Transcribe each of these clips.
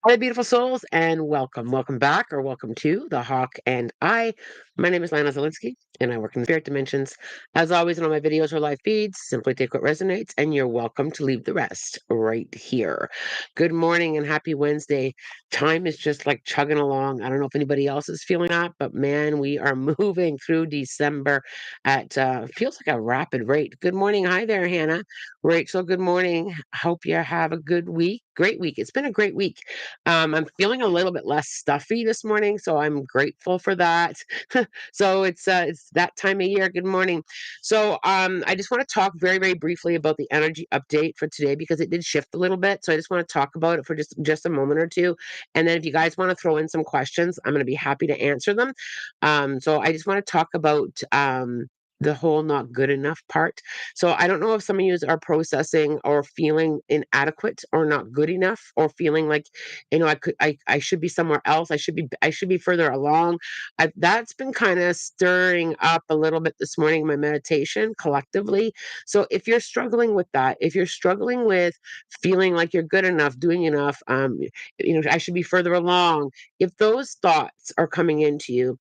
Hi, beautiful souls, and welcome. Welcome back, or welcome to The Hawk and I. My name is Lana Zelinsky, and I work in the spirit dimensions. As always, in all my videos or live feeds, simply take what resonates, and you're welcome to leave the rest right here. Good morning and happy Wednesday. Time is just like chugging along. I don't know if anybody else is feeling that, but man, we are moving through December at feels like a rapid rate. Good morning. Hi there, Hannah. Rachel, good morning. Hope you have a good week. Great week. It's been a great week. I'm feeling a little bit less stuffy this morning, so I'm grateful for that. So it's that time of year. Good morning. So I just want to talk very very briefly about the energy update for today because it did shift a little bit. So I just want to talk about it for just a moment or two, and then if you guys want to throw in some questions, I'm going to be happy to answer them. So I just want to talk about the whole not good enough part. So I don't know if some of you are processing or feeling inadequate or not good enough or feeling like, I should be somewhere else. I should be further along. That's been kind of stirring up a little bit this morning in my meditation collectively. So if you're struggling with that, if you're struggling with feeling like you're good enough, doing enough, I should be further along. If those thoughts are coming into you,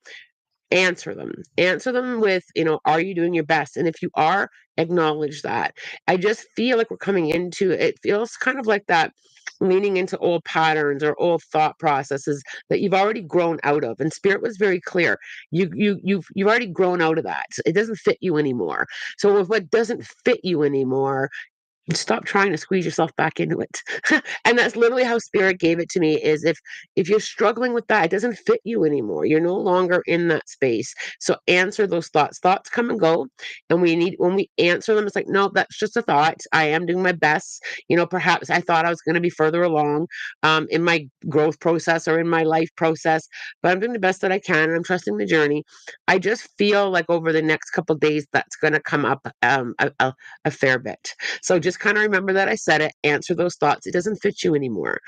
answer them with, are you doing your best? And if you are, acknowledge that. I just feel like we're coming into it, feels kind of like that, leaning into old patterns or old thought processes that you've already grown out of. And spirit was very clear, you've already grown out of that. It doesn't fit you anymore. So if what doesn't fit you anymore, stop trying to squeeze yourself back into it. And that's literally how spirit gave it to me, is if you're struggling with that, it doesn't fit you anymore, you're no longer in that space. So answer those thoughts come and go, and when we answer them, it's like, no, that's just a thought. I am doing my best. Perhaps I thought I was going to be further along in my growth process or in my life process, but I'm doing the best that I can, and I'm trusting the journey. I just feel like over the next couple days that's going to come up a fair bit. So just kind of remember that I said it, answer those thoughts. It doesn't fit you anymore.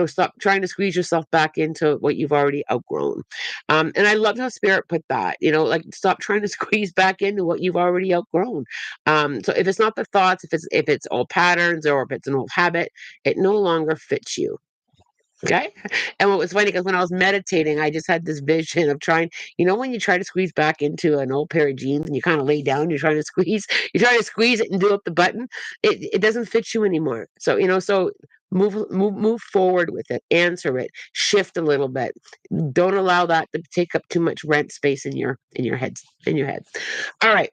Stop trying to squeeze yourself back into what you've already outgrown. And I loved how Spirit put that, like stop trying to squeeze back into what you've already outgrown. So if it's not the thoughts, if it's old patterns or if it's an old habit, it no longer fits you. Okay. And what was funny, because when I was meditating, I just had this vision of trying, when you try to squeeze back into an old pair of jeans and you kind of lay down, you try to squeeze it and do up the button, it doesn't fit you anymore. So, so move forward with it, answer it, shift a little bit. Don't allow that to take up too much rent space in your head. All right,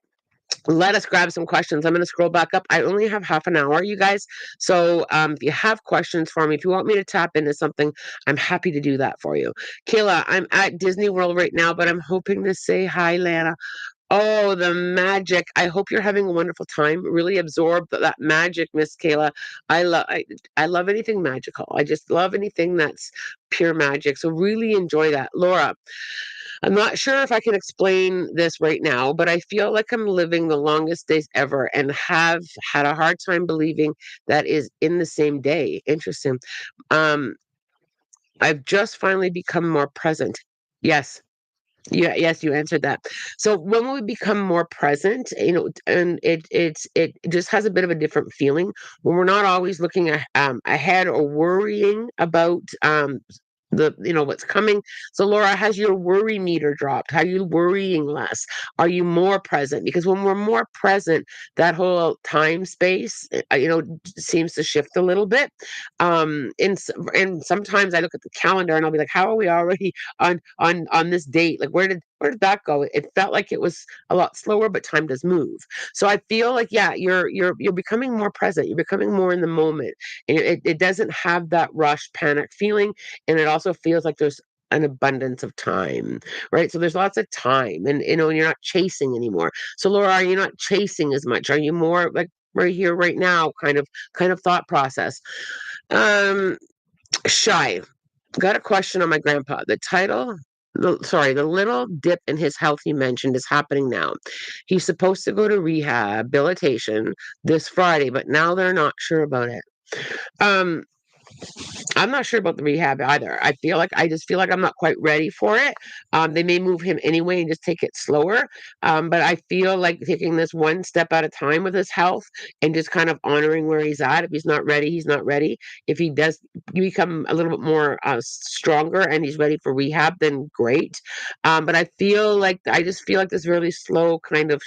let us grab some questions. I'm going to scroll back up. I only have half an hour, you guys. So if you have questions for me, if you want me to tap into something, I'm happy to do that for you. Kayla, I'm at Disney World right now, but I'm hoping to say hi, Lana. Oh, the magic. I hope you're having a wonderful time. Really absorb that magic, Miss Kayla. I love anything magical. I just love anything that's pure magic. So really enjoy that. Laura, I'm not sure if I can explain this right now, but I feel like I'm living the longest days ever and have had a hard time believing that is in the same day. Interesting. Um, I've just finally become more present. Yes. Yeah, yes, you answered that. So when we become more present, and it just has a bit of a different feeling when we're not always looking ahead or worrying about what's coming. So Laura, has your worry meter dropped? Are you worrying less? Are you more present? Because when we're more present, that whole time space seems to shift a little bit. And sometimes I look at the calendar and I'll be like, how are we already on this date? Like where did that go? It felt like it was a lot slower, but time does move. So I feel like, yeah, you're becoming more present, you're becoming more in the moment, and it doesn't have that rush panic feeling, and it also feels like there's an abundance of time, right? So there's lots of time, and and you're not chasing anymore. So Laura, are you not chasing as much? Are you more like right here, right now, kind of thought process? um Shy, got a question on my grandpa. The little dip in his health he mentioned is happening now. He's supposed to go to rehabilitation this Friday, but now they're not sure about it. Um, I'm not sure about the rehab either. I just feel like I'm not quite ready for it. They may move him anyway and just take it slower. But I feel like taking this one step at a time with his health and just kind of honoring where he's at. If he's not ready, he's not ready. If he does become a little bit more stronger and he's ready for rehab, then great. But I just feel like this really slow kind of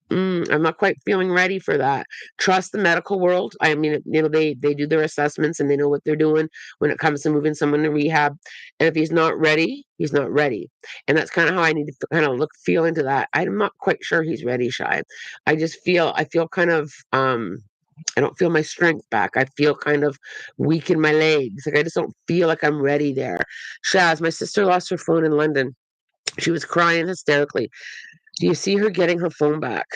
I'm not quite feeling ready for that. Trust the medical world. I mean, they do their assessments and they know what they're doing when it comes to moving someone to rehab. And if he's not ready, he's not ready. And that's kind of how I need to kind of feel into that. I'm not quite sure he's ready, Shy. I feel kind of I don't feel my strength back. I feel kind of weak in my legs. Like I just don't feel like I'm ready there. Shaz, my sister lost her phone in London. She was crying hysterically. Do you see her getting her phone back?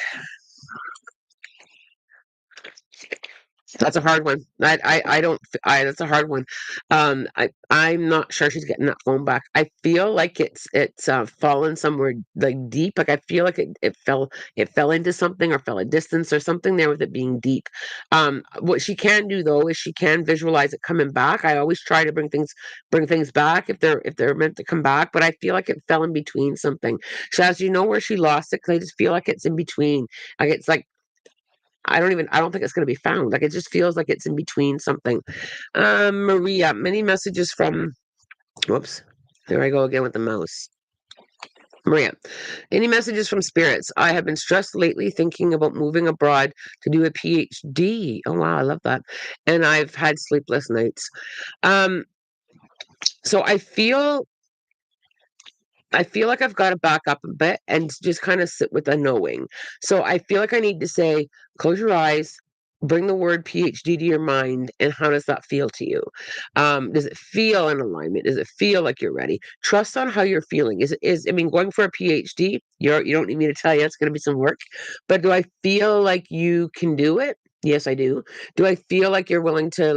That's a hard one. I don't that's a hard one. I'm not sure she's getting that phone back. I feel like it's fallen somewhere like deep. Like I feel like it fell into something or fell a distance or something there with it being deep. What she can do though is she can visualize it coming back. I always try to bring things back if they're meant to come back, but I feel like it fell in between something. Shaz, you know where she lost it? Because I just feel like it's in between. Like it's like I don't think it's going to be found. Like it just feels like it's in between something. Maria, many messages from, whoops, there I go again with the mouse. Maria, any messages from spirits? I have been stressed lately thinking about moving abroad to do a PhD. Oh, wow, I love that. And I've had sleepless nights. Um, so I feel like I've got to back up a bit and just kind of sit with a knowing. So I feel like I need to say, close your eyes, bring the word PhD to your mind, and how does that feel to you? Does it feel in alignment? Does it feel like you're ready? Trust on how you're feeling. I mean, going for a PhD, you don't need me to tell you it's going to be some work, but do I feel like you can do it? Yes, I do. Do I feel like you're willing to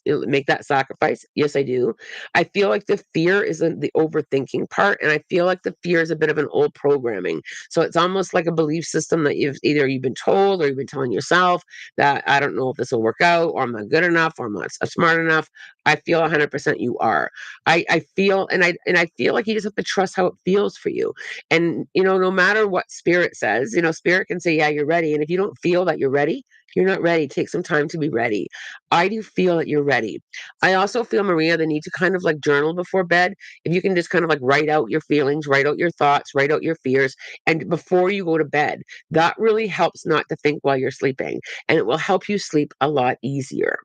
make that sacrifice? Yes, I do. I feel like the fear isn't the overthinking part, and I feel like the fear is a bit of an old programming. So it's almost like a belief system that you've been told or you've been telling yourself that I don't know if this will work out, or I'm not good enough, or I'm not smart enough. I feel 100% you are. I feel and I feel like you just have to trust how it feels for you. And no matter what spirit says, spirit can say, yeah, you're ready. And if you don't feel that you're ready, you're not ready. Take some time to be ready. I do feel that you're ready. I also feel, Maria, the need to kind of like journal before bed. If you can just kind of like write out your feelings, write out your thoughts, write out your fears, and before you go to bed, that really helps not to think while you're sleeping, and it will help you sleep a lot easier.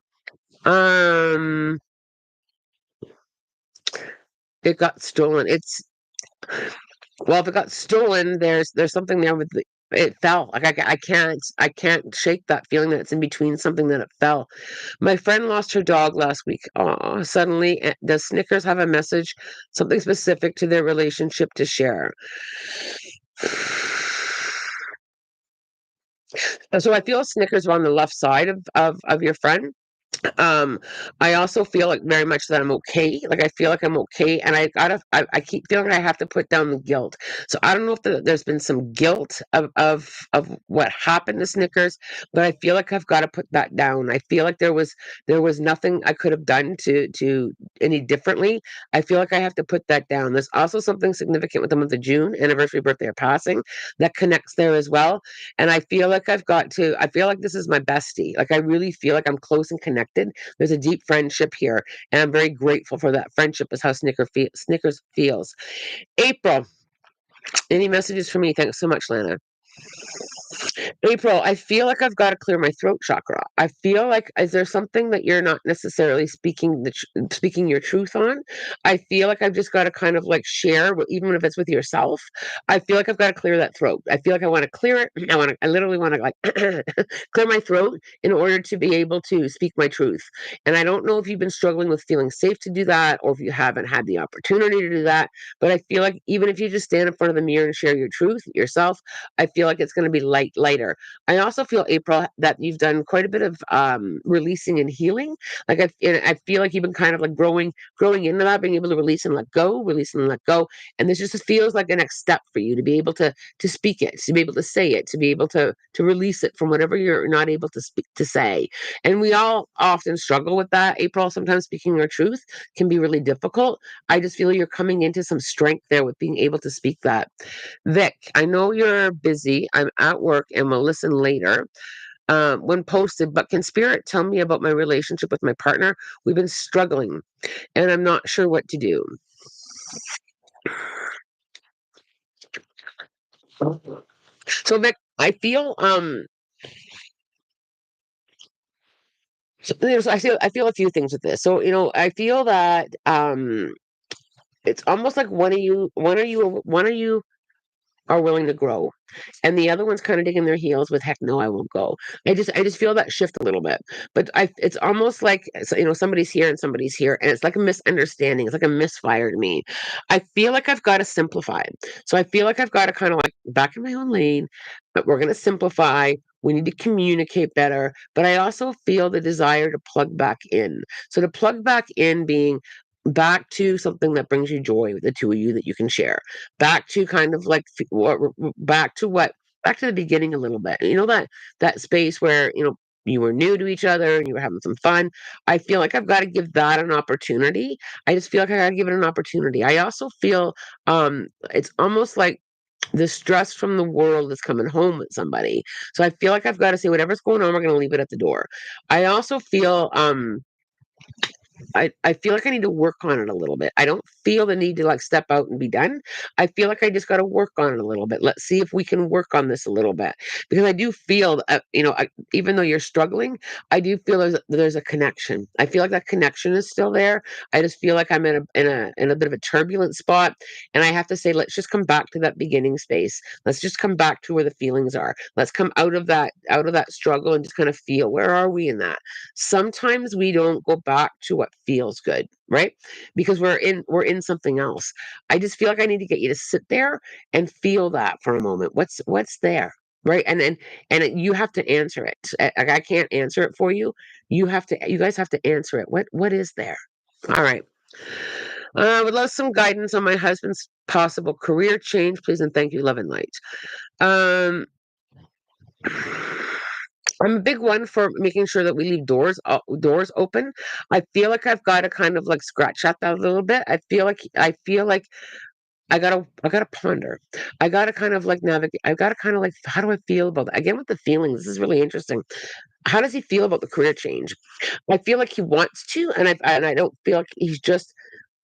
Um, it got stolen. Well, if it got stolen, there's something there with it fell. Like I can't shake that feeling that it's in between something that it fell. My friend lost her dog last week. Oh, suddenly, does Snickers have a message, something specific to their relationship to share? So I feel Snickers are on the left side of your friend. Um, I also feel like very much that I'm okay. Like I feel like I'm okay, and I keep feeling I have to put down the guilt. So I don't know if there's been some guilt of what happened to Snickers, but I feel like I've got to put that down. I feel like there was nothing I could have done to any differently. I feel like I have to put that down. There's also something significant with the month of June, anniversary, birthday, or passing, that connects there as well. And I feel like I feel like this is my bestie. Like I really feel like I'm close and connected. There's a deep friendship here. And I'm very grateful for that friendship, is how Snickers feels. April, any messages for me? Thanks so much, Lana. April, I feel like I've got to clear my throat chakra. I feel like, is there something that you're not necessarily speaking your truth on? I feel like I've just got to kind of like share, even if it's with yourself. I feel like I've got to clear that throat. I feel like I want to clear it. I literally want to like clear my throat in order to be able to speak my truth. And I don't know if you've been struggling with feeling safe to do that, or if you haven't had the opportunity to do that. But I feel like even if you just stand in front of the mirror and share your truth yourself, I feel like it's going to be lighter. I also feel, April, that you've done quite a bit of releasing and healing. Like I feel like you've been kind of like growing into that, being able to release and let go. And this just feels like the next step for you to be able to speak it, to be able to say it, to be able to release it from whatever you're not able to speak to say. And we all often struggle with that, April. Sometimes speaking our truth can be really difficult. I just feel you're coming into some strength there with being able to speak that. Vic, I know you're busy. I'm at work and will listen later. when posted, but can spirit tell me about my relationship with my partner? We've been struggling and I'm not sure what to do. So Vic, I feel I feel a few things with this. So, I feel that it's almost like one of you are willing to grow, and the other one's kind of digging their heels with, heck no, I won't go. I just feel that shift a little bit. But it's almost like, somebody's here and somebody's here, and it's like a misunderstanding. It's like a misfire to me. I feel like I've got to simplify. So I feel like I've got to kind of like back in my own lane, but we're going to simplify. We need to communicate better. But I also feel the desire to plug back in. So to plug back in being back to something that brings you joy with the two of you that you can share, back to kind of like back to the beginning a little bit. That space where you were new to each other and you were having some fun. I feel like I've got to give that an opportunity. I just feel like I got to give it an opportunity. I also feel it's almost like the stress from the world is coming home with somebody. So I feel like I've got to say whatever's going on, we're going to leave it at the door. I also feel I feel like I need to work on it a little bit. I don't feel the need to like step out and be done. I feel like I just got to work on it a little bit. Let's see if we can work on this a little bit, because I do feel, even though you're struggling, I do feel there's a connection. I feel like that connection is still there. I just feel like I'm in a bit of a turbulent spot, and I have to say, let's just come back to that beginning space. Let's just come back to where the feelings are. Let's come out of that struggle and just kind of feel, where are we in that? Sometimes we don't go back to what feels good, right? Because we're in something else. I just feel like I need to get you to sit there and feel that for a moment. What's there? Right. And you have to answer it. I can't answer it for you. You guys have to answer it. What is there? All right. I would love some guidance on my husband's possible career change, please, and thank you, love and light. Um, I'm a big one for making sure that we leave doors open. I feel like I've got to kind of like scratch at that a little bit. I feel like I gotta ponder. I gotta kind of like navigate. I gotta kind of like, how do I feel about that? Again with the feelings. This is really interesting. How does he feel about the career change? I feel like he wants to, and I don't feel like he's just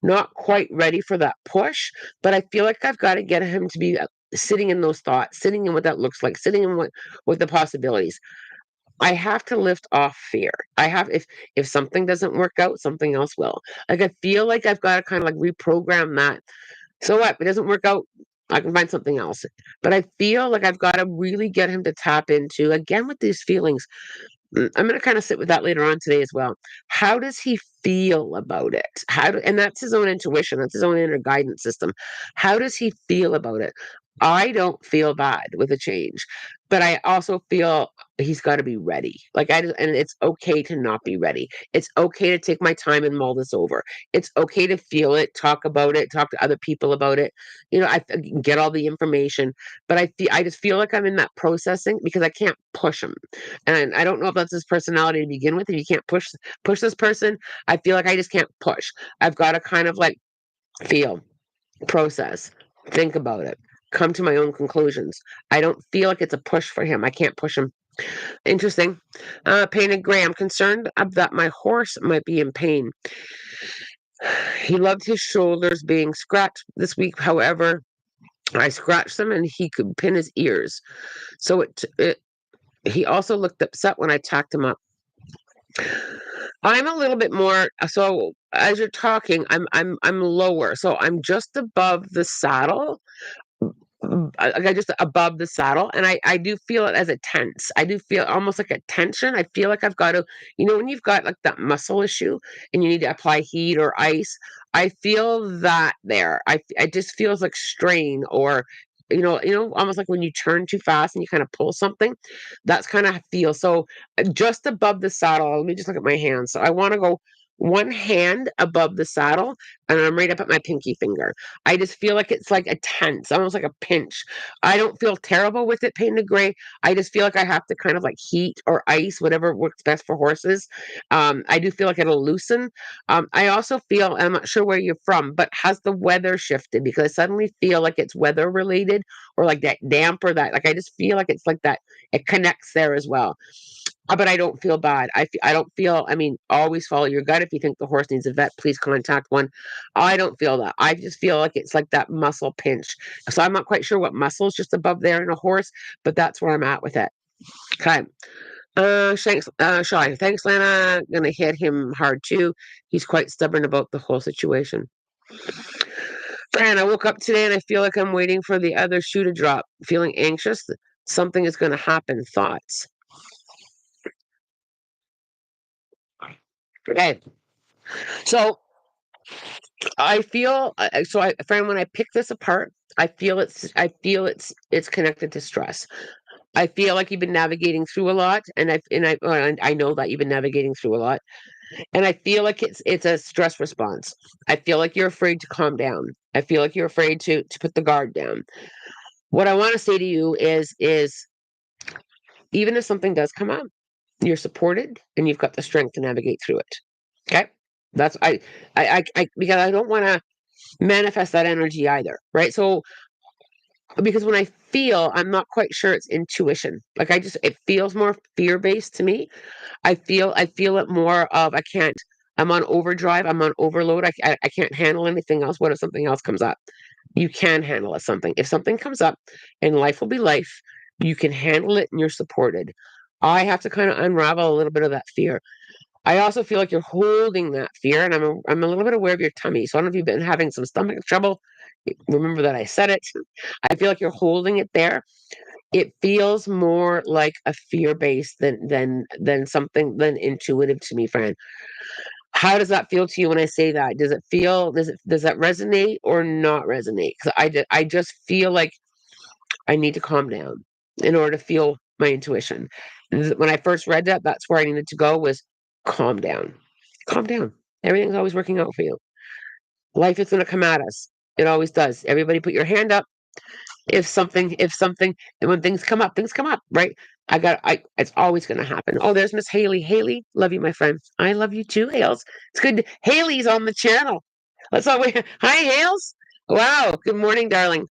not quite ready for that push. But I feel like I've got to get him to be sitting in those thoughts, sitting in what that looks like, sitting in what the possibilities. I have to lift off fear. If something doesn't work out, something else will. Like I feel like I've got to kind of like reprogram that. So what? If it doesn't work out, I can find something else. But I feel like I've got to really get him to tap into, again with these feelings. I'm going to kind of sit with that later on today as well. How does he feel about it? And that's his own intuition. That's his own inner guidance system. How does he feel about it? I don't feel bad with a change, but I also feel he's got to be ready. And it's okay to not be ready. It's okay to take my time and mull this over. It's okay to feel it, talk about it, talk to other people about it. I get all the information, but I just feel like I'm in that processing because I can't push him. And I don't know if that's his personality to begin with. If you can't push this person, I feel like I just can't push. I've got to kind of like feel, process, think about it, come to my own conclusions. I don't feel like it's a push for him. I can't push him. Interesting. Painted gray. I'm concerned that my horse might be in pain. He loved his shoulders being scratched this week. However, I scratched them and he could pin his ears. So he also looked upset when I tacked him up. I'm a little bit more, so as you're talking, I'm lower. So I'm just above the saddle. I just above the saddle, and I do feel it as a tense. I do feel almost like a tension. I feel like I've got to, when you've got like that muscle issue and you need to apply heat or ice. I feel that there. I just feels like strain, or almost like when you turn too fast and you kind of pull something. That's kind of feel. So just above the saddle. Let me just look at my hands. So I want to go. one hand above the saddle, and I'm right up at my pinky finger. I just feel like it's like a tense, almost like a pinch. I don't feel terrible with it painted gray. I just feel like I have to kind of like heat or ice, whatever works best for horses. I do feel like it'll loosen. I also feel, I'm not sure where you're from, but has the weather shifted? Because I suddenly feel like it's weather related, or like that damp, or that, like, I just feel like it's like that. It connects there as well. But I don't feel bad. I don't feel, I mean, always follow your gut. If you think the horse needs a vet, please contact one. I don't feel that. I just feel like it's like that muscle pinch. So I'm not quite sure what muscle is just above there in a horse, but that's where I'm at with it. Okay. Shy. Thanks, Lana. Gonna hit him hard too. He's quite stubborn about the whole situation. Fran, I woke up today and I feel like I'm waiting for the other shoe to drop. Feeling anxious. Something is going to happen. Thoughts. Okay. So I feel so. Fran, when I pick this apart, I feel it's connected to stress. I feel like you've been navigating through a lot, and I know that you've been navigating through a lot. And I feel like it's a stress response. I feel like you're afraid to calm down. I feel like you're afraid to put the guard down. What I want to say to you is even if something does come up, you're supported and you've got the strength to navigate through it. Okay? That's I because I don't want to manifest that energy either, right? So because when I feel, I'm not quite sure it's intuition. Like it feels more fear-based to me. I feel it more of I can't. I'm on overdrive. I'm on overload. I can't handle anything else. What if something else comes up? You can handle it. Something. If something comes up, and life will be life, you can handle it and you're supported. I have to kind of unravel a little bit of that fear. I also feel like you're holding that fear, and I'm a little bit aware of your tummy. So I don't know if you've been having some stomach trouble. Remember that I said it. I feel like you're holding it there. It feels more like a fear base than something than intuitive to me, friend. How does that feel to you when I say that? Does that resonate or not resonate? Because I just feel like I need to calm down in order to feel my intuition. When I first read that, that's where I needed to go, was calm down. Calm down. Everything's always working out for you. Life is gonna come at us. It always does. Everybody put your hand up. If something, and when things come up, right? It's always gonna happen. Oh, there's Miss Haley. Haley, love you, my friend. I love you too, Hales. It's good. Haley's on the channel. Let's all wait. Hi, Hales. Wow. Good morning, darling.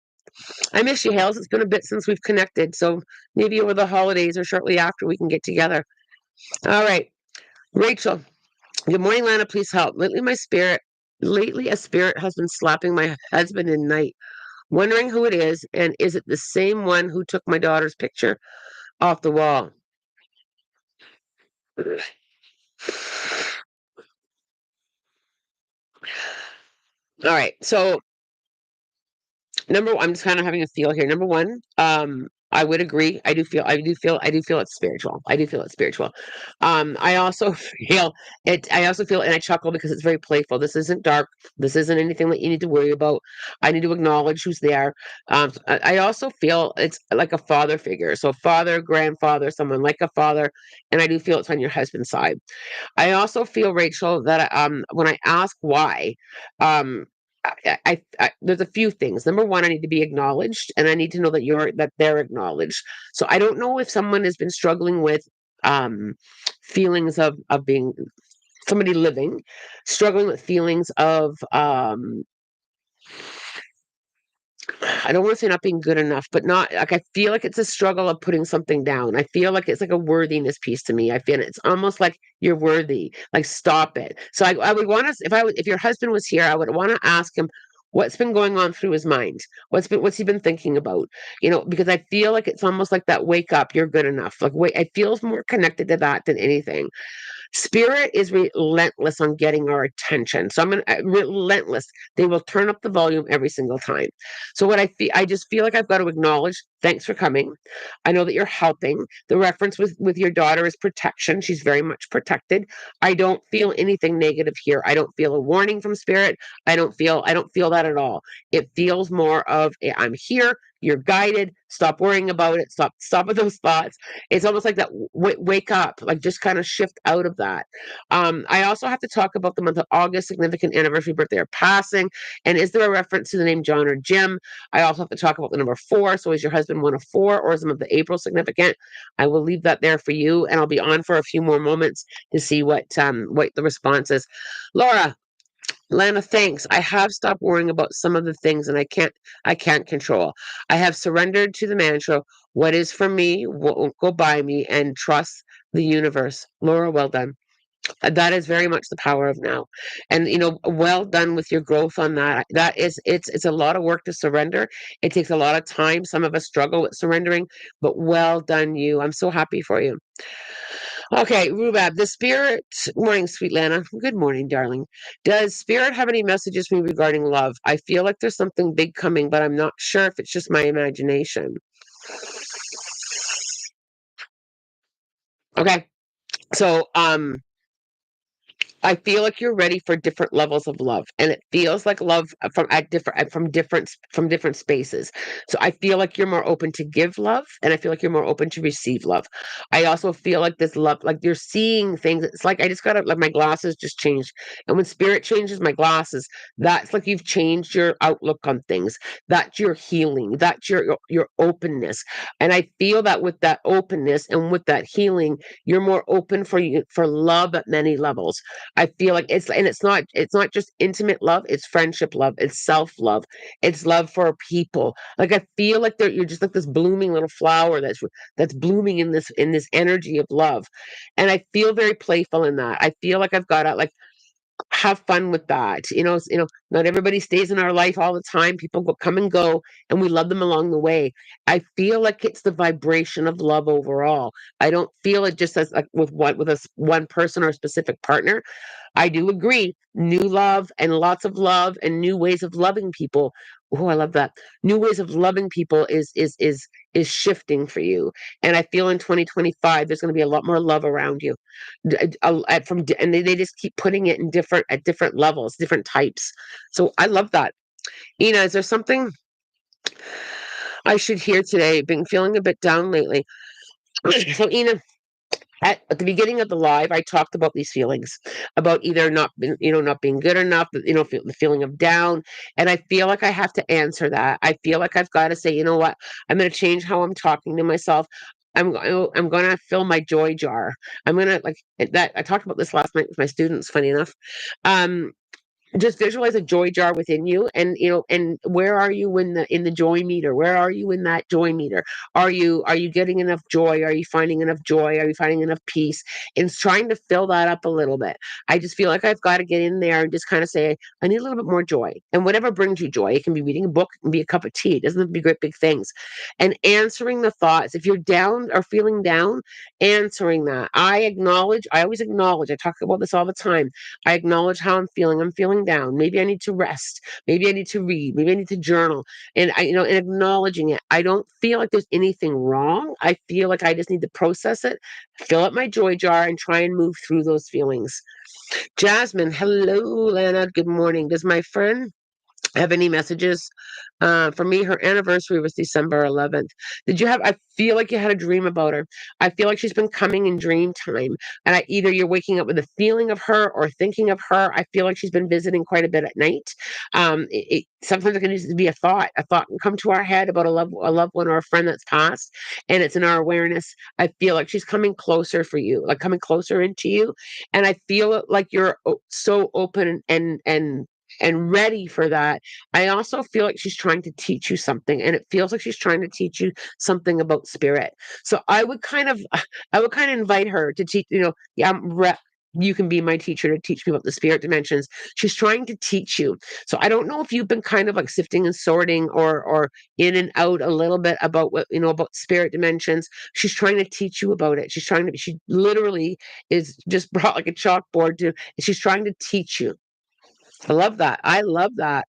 I miss you, Hales. It's been a bit since we've connected, so maybe over the holidays or shortly after we can get together. All right, Rachel. Good morning, Lana. Please help. Lately, a spirit has been slapping my husband in night. Wondering who it is, and is it the same one who took my daughter's picture off the wall? All right. So I'm just kind of having a feel here. Number one, I would agree. I do feel it's spiritual. I do feel it's spiritual. I also I also feel, and I chuckle because it's very playful. This isn't dark. This isn't anything that you need to worry about. I need to acknowledge who's there. I also feel it's like a father figure. So father, grandfather, someone like a father, and I do feel it's on your husband's side. I also feel, Rachel, that when I ask why, um, there's a few things. Number one, I need to be acknowledged, and I need to know that they're acknowledged. So I don't know if someone has been struggling with um, feelings of being somebody living, struggling with feelings of I don't want to say not being good enough, but not like, I feel like it's a struggle of putting something down. I feel like it's like a worthiness piece to me. I feel it's almost like you're worthy. Like stop it. So I would want to, if your husband was here, I would want to ask him what's been going on through his mind. What's he been thinking about? Because I feel like it's almost like that wake up, you're good enough. Like wait, it feels more connected to that than anything. Spirit is relentless on getting our attention. So I'm gonna relentless. They will turn up the volume every single time. So what I just feel like I've got to acknowledge. Thanks for coming. I know that you're helping. The reference with your daughter is protection. She's very much protected. I don't feel anything negative here. I don't feel a warning from spirit. I don't feel that at all. It feels more of I'm here. you're guided. Stop worrying about it. Stop with those thoughts. It's almost like that. Wake up, like just kind of shift out of that. I also have to talk about the month of August, significant anniversary, birthday, or passing. And is there a reference to the name John or Jim? I also have to talk about the number 4. So is your husband one of 4, or is the month of April significant? I will leave that there for you, and I'll be on for a few more moments to see what the response is. Laura, Lana, thanks. I have stopped worrying about some of the things, and I can't control. I have surrendered to the mantra, what is for me won't go by me, and trust the universe. Laura, well done. That is very much the power of now. And well done with your growth on that. That is it's a lot of work to surrender. It takes a lot of time. Some of us struggle with surrendering, but well done you. I'm so happy for you. Okay, Rubab, the spirit. Morning, sweet Lana. Good morning, darling. Does spirit have any messages for me regarding love? I feel like there's something big coming, but I'm not sure if it's just my imagination. Okay. So, I feel like you're ready for different levels of love, and it feels like love from different spaces. So I feel like you're more open to give love, and I feel like you're more open to receive love. I also feel like this love, like you're seeing things. It's like I just got to like my glasses just changed, and when spirit changes my glasses, that's like you've changed your outlook on things. That's your healing. That's your openness, and I feel that with that openness and with that healing, you're more open for love at many levels. I feel like it's not just intimate love, it's friendship love, it's self-love, it's love for people. Like I feel like you're just like this blooming little flower that's blooming in this energy of love. And I feel very playful in that. I feel like I've got to like have fun with that. Not everybody stays in our life all the time. People come and go, and we love them along the way. I feel like it's the vibration of love overall. I don't feel it just as like with one person or a specific partner. I do agree. New love and lots of love and new ways of loving people. Oh, I love that. New ways of loving people is shifting for you. And I feel in 2025 there's going to be a lot more love around you. And they just keep putting it in different levels, different types. So I love that. Ina, is there something I should hear today? Been feeling a bit down lately. So Ina, at the beginning of the live, I talked about these feelings about either not being good enough, the feeling of down, and I feel like I have to answer that. I feel like I've got to say, you know what, I'm going to change how I'm talking to myself. I'm going to fill my joy jar. I'm going to like that. I talked about this last night with my students. Funny enough, um, just visualize a joy jar within you, and where are you in the joy meter? Where are you in that joy meter? Are you getting enough joy? Are you finding enough joy? Are you finding enough peace? It's trying to fill that up a little bit. I just feel like I've got to get in there and just kind of say I need a little bit more joy, and whatever brings you joy. It can be reading a book, it can be a cup of tea. It doesn't have to be great big things. And answering the thoughts, if you're down or feeling down, answering that. I always acknowledge. I talk about this all the time. I acknowledge how I'm feeling. I'm feeling down. Maybe I need to rest. Maybe I need to read. Maybe I need to journal. And acknowledging it. I don't feel like there's anything wrong. I feel like I just need to process it, fill up my joy jar, and try and move through those feelings. Jasmine, hello, Lana. Good morning. Does my friend have any messages for me? Her anniversary was December 11th. I feel like you had a dream about her. I feel like she's been coming in dream time. And either you're waking up with a feeling of her or thinking of her. I feel like she's been visiting quite a bit at night. Sometimes it can just be a thought. A thought can come to our head about a loved one or a friend that's passed, and it's in our awareness. I feel like she's coming closer for you, like coming closer into you. And I feel like you're so open and ready for that. I also feel like she's trying to teach you something, and it feels like she's trying to teach you something about spirit. So I would kind of invite her to teach. Yeah, you can be my teacher to teach me about the spirit dimensions. She's trying to teach you. So I don't know if you've been kind of like sifting and sorting or in and out a little bit about about spirit dimensions. She's trying to teach you about it. She literally is just brought like a chalkboard to. She's trying to teach you. I love that. I love that.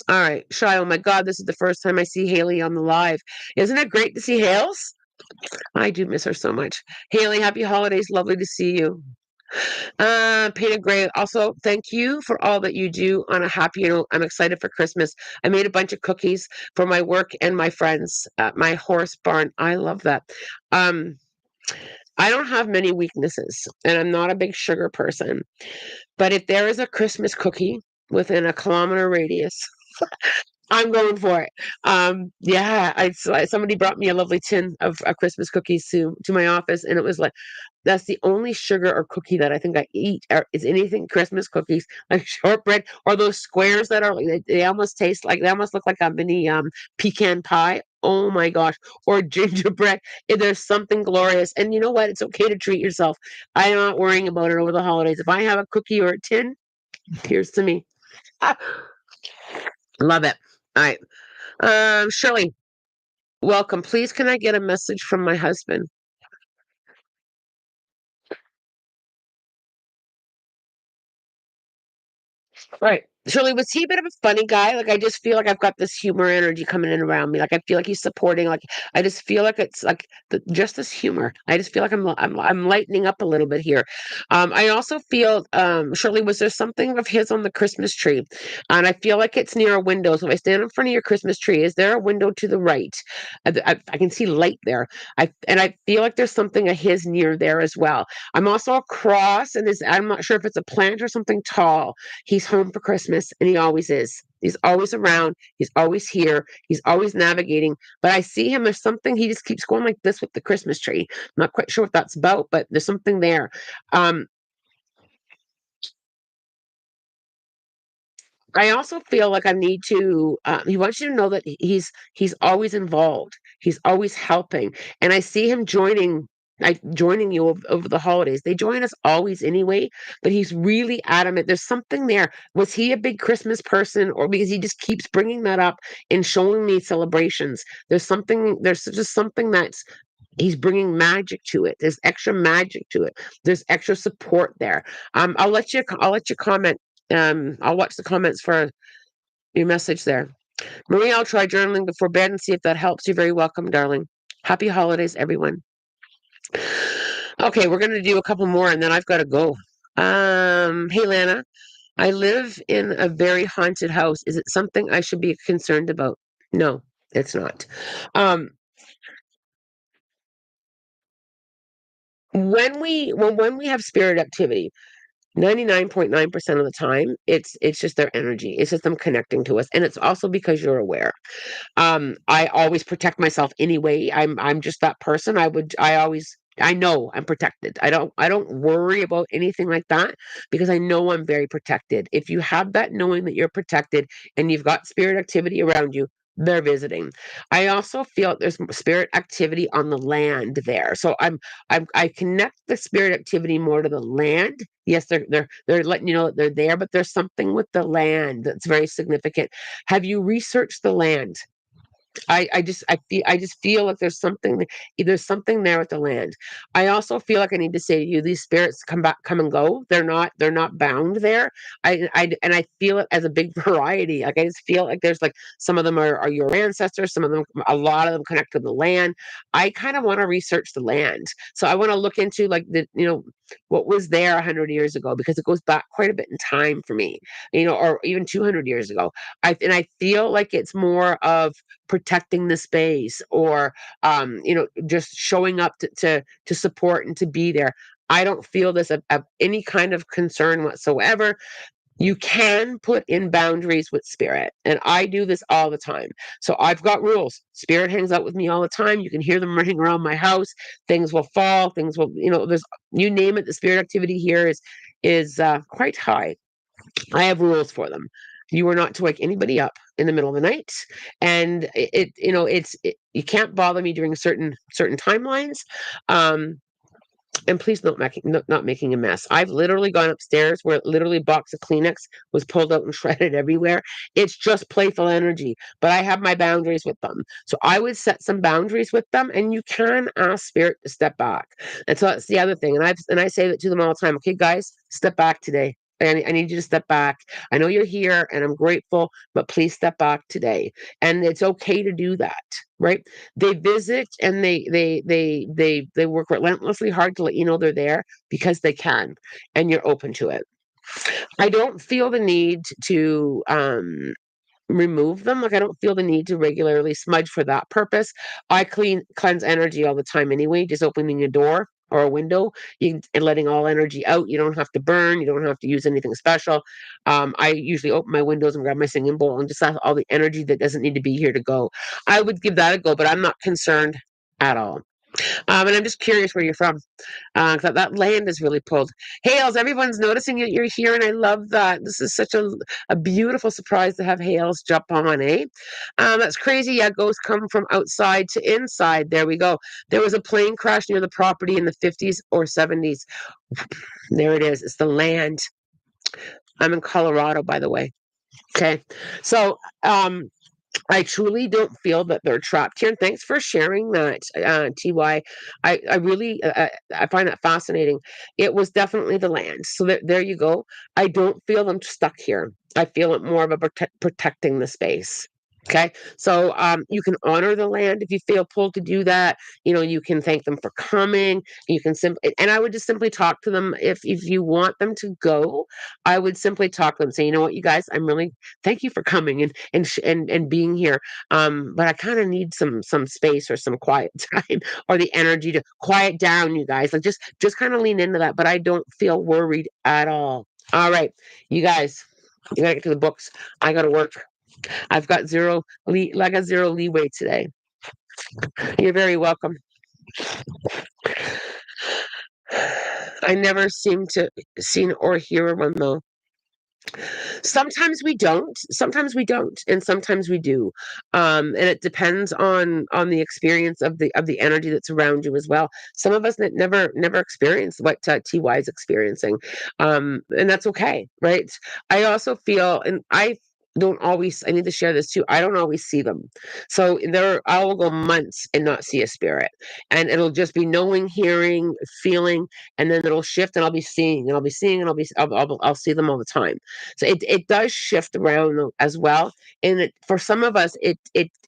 All right, Shy. Oh my God, this is the first time I see Haley on the live. Isn't it great to see Hales? I do miss her so much. Haley, happy holidays. Lovely to see you. Painted Gray. Also, thank you for all that you do on a happy note. I'm excited for Christmas. I made a bunch of cookies for my work and my friends at my horse barn. I love that. Um, I don't have many weaknesses, and I'm not a big sugar person. But if there is a Christmas cookie within a kilometer radius, I'm going for it. Yeah, somebody brought me a lovely tin of Christmas cookies to my office, and it was like that's the only sugar or cookie that I think I eat is anything Christmas cookies, like shortbread or those squares that are they almost taste like they almost look like a mini pecan pie. Oh my gosh, or gingerbread. There's something glorious, and you know what? It's okay to treat yourself. I'm not worrying about it over the holidays. If I have a cookie or a tin, here's to me. Love it. All right. Shirley, welcome. Please, can I get a message from my husband? Right. Shirley, was he a bit of a funny guy? Like, I just feel like I've got this humor energy coming in around me. Like, I feel like he's supporting. Like, I just feel like it's like just this humor. I just feel like I'm lightening up a little bit here. I also feel, Shirley, was there something of his on the Christmas tree? And I feel like it's near a window. So if I stand in front of your Christmas tree, is there a window to the right? I can see light there. I feel like there's something of his near there as well. I'm also across, and I'm not sure if it's a plant or something tall. He's home for Christmas, and he always is. He's always around. He's always here. He's always navigating. But I see him. There's something. He just keeps going like this with the Christmas tree. I'm not quite sure what that's about, but there's something there. Um, I also feel like I need to. He wants you to know that he's always involved. He's always helping, and I see him joining you over the holidays. They join us always anyway, but he's really adamant. There's something there. Was he a big Christmas person, or because he just keeps bringing that up and showing me celebrations? There's something. There's just something that's he's bringing magic to it. There's extra magic to it. There's extra support there. I'll let you comment. I'll watch the comments for your message there. Marie, I'll try journaling before bed and see if that helps. You're very welcome, darling. Happy holidays, everyone. Okay, we're gonna do a couple more and then I've got to go. Hey Lana, I live in a very haunted house. Is it something I should be concerned about? No, it's not. Um, when we have spirit activity, 99.9% of the time, it's just their energy. It's just them connecting to us. And it's also because you're aware. I always protect myself anyway. I'm just that person. I know I'm protected. I don't worry about anything like that because I know I'm very protected. If you have that knowing that you're protected and you've got spirit activity around you, they're visiting. I also feel there's spirit activity on the land there. So I connect the spirit activity more to the land. Yes, they're letting you know that they're there, but there's something with the land that's very significant. Have you researched the land? I just feel like there's something there with the land. I also feel like I need to say to you, these spirits come and go. They're not bound there. And I feel it as a big variety. Like I just feel like there's like some of them are your ancestors, some of them a lot of them connect to the land. I kind of want to research the land. So I want to look into like what was there 100 years ago because it goes back quite a bit in time for me, or even 200 years ago. I feel like it's more of protecting the space or just showing up to support and to be there. I don't feel this of any kind of concern whatsoever. You can put in boundaries with spirit, and I do this all the time. So I've got rules. Spirit hangs out with me all the time. You can hear them running around my house. Things will fall, things will, there's, you name it, the spirit activity here is quite high. I have rules for them. You are not to wake anybody up in the middle of the night, and you can't bother me during certain timelines. Um, and please not making a mess. I've literally gone upstairs where literally a box of Kleenex was pulled out and shredded everywhere. It's just playful energy, but I have my boundaries with them. So I would set some boundaries with them, and you can ask spirit to step back. And so that's the other thing. And I say that to them all the time. Okay, guys, step back today. I need you to step back. I know you're here and I'm grateful, but please step back today. And it's okay to do that, right? They visit and they work relentlessly hard to let you know they're there because they can, and you're open to it. I don't feel the need to remove them. Like I don't feel the need to regularly smudge for that purpose. I cleanse energy all the time anyway, just opening a door or a window and letting all energy out. You don't have to burn, you don't have to use anything special. I usually open my windows and grab my singing bowl and just have all the energy that doesn't need to be here to go. I would give that a go, but I'm not concerned at all. And I'm just curious where you're from. That land is really pulled. Hales, everyone's noticing that you're here, and I love that. This is such a beautiful surprise to have Hales jump on, eh? That's crazy. Yeah, ghosts come from outside to inside. There we go. There was a plane crash near the property in the 50s or 70s. There it is. It's the land. I'm in Colorado, by the way. Okay. So, I truly don't feel that they're trapped here. And thanks for sharing that, TY. I really I find that fascinating. It was definitely the land. So there you go. I don't feel them stuck here. I feel it more of a protecting the space. Okay, so you can honor the land if you feel pulled to do that. You know, you can thank them for coming. You can simply, and I would just simply talk to them if you want them to go. I would simply talk to them, say, you know what, you guys, I'm really thank you for coming and being here. But I kind of need some space or some quiet time or the energy to quiet down, you guys. Like just kind of lean into that. But I don't feel worried at all. All right, you guys, you gotta get to the books. I gotta work. I've got I got zero leeway today. You're very welcome. I never seem to see or hear one though. Sometimes we don't, and sometimes we do. And it depends on the experience of the energy that's around you as well. Some of us never experience what TY is experiencing, and that's okay, right? I also feel, and I don't always. I need to share this too. I don't always see them, so I will go months and not see a spirit, and it'll just be knowing, hearing, feeling, and then it'll shift, and I'll be seeing, and I'll be seeing, and I'll see them all the time. So it does shift around as well. And for some of us, it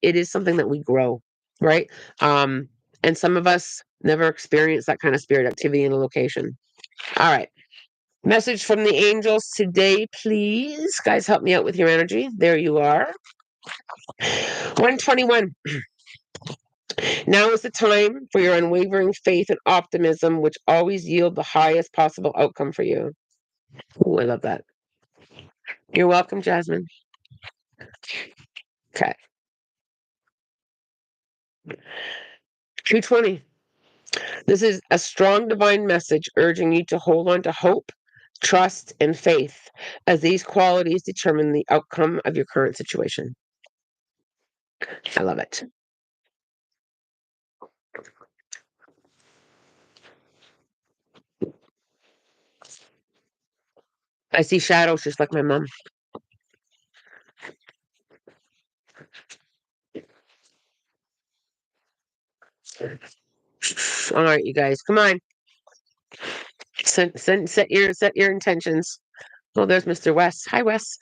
is something that we grow, right? Um, and some of us never experience that kind of spirit activity in a location. All right. Message from the angels today, please. Guys, help me out with your energy. There you are. 121. Now is the time for your unwavering faith and optimism, which always yield the highest possible outcome for you. Ooh, I love that. You're welcome, Jasmine. Okay. 220. This is a strong divine message urging you to hold on to hope, trust, and faith, as these qualities determine the outcome of your current situation. I love it. I see shadows just like my mom. All right, you guys, come on. Set your intentions. Oh, there's Mr. West. Hi, Wes.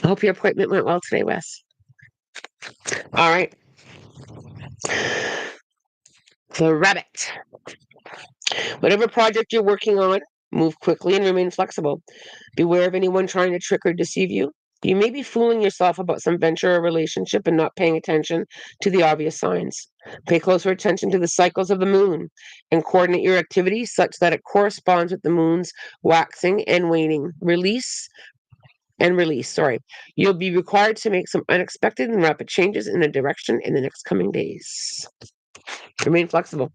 I hope your appointment went well today, Wes. All right. The rabbit. Whatever project you're working on, move quickly and remain flexible. Beware of anyone trying to trick or deceive you. You may be fooling yourself about some venture or relationship and not paying attention to the obvious signs. Pay closer attention to the cycles of the moon and coordinate your activities such that it corresponds with the moon's waxing and waning. Release. Sorry. You'll be required to make some unexpected and rapid changes in the direction in the next coming days. Remain flexible.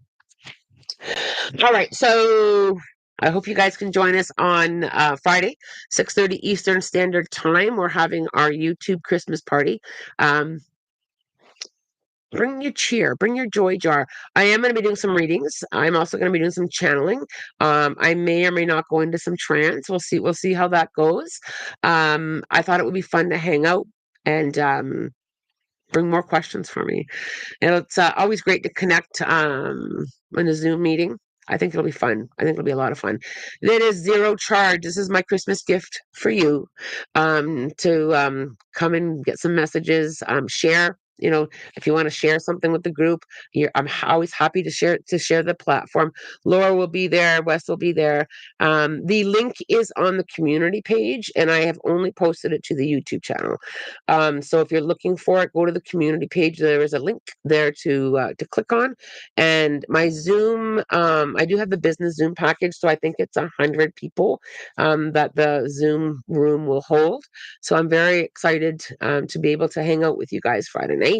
All right, so I hope you guys can join us on Friday, 6:30 Eastern Standard Time. We're having our YouTube Christmas party. Um, bring your cheer, bring your joy jar. I am going to be doing some readings. I'm also going to be doing some channeling. I may or may not go into some trance. We'll see. We'll see how that goes. I thought it would be fun to hang out and bring more questions for me. And it's always great to connect in a Zoom meeting. I think it'll be fun. I think it'll be a lot of fun. It is zero charge. This is my Christmas gift for you, to come and get some messages, share. You know, if you want to share something with the group, I'm always happy to share the platform. Laura will be there. Wes will be there. The link is on the community page, and I have only posted it to the YouTube channel. So if you're looking for it, go to the community page. There is a link there to click on. And my Zoom, I do have the business Zoom package, so I think it's 100 people that the Zoom room will hold. So I'm very excited to be able to hang out with you guys Friday night.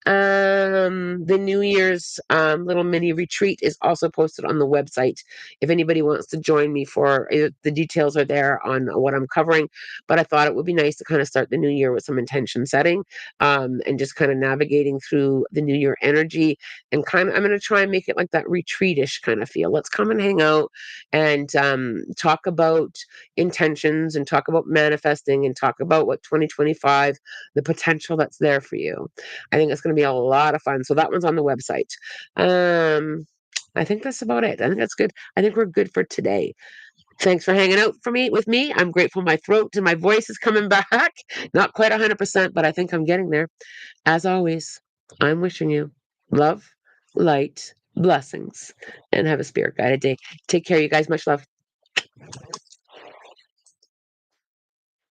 The New Year's little mini retreat is also posted on the website. If anybody wants to join me for the details are there on what I'm covering. But I thought it would be nice to kind of start the new year with some intention setting, and just kind of navigating through the new year energy, and kind of I'm going to try and make it like that retreatish kind of feel. Let's come and hang out and talk about intentions and talk about manifesting and talk about what 2025, the potential that's there for you. I think it's going to be a lot of fun. So that one's on the website. I think that's about it. I think that's good. I think we're good for today. Thanks for hanging out with me. I'm grateful my throat and my voice is coming back. Not quite 100%, but I think I'm getting there. As always, I'm wishing you love, light, blessings, and have a spirit guided day. Take care, you guys. Much love.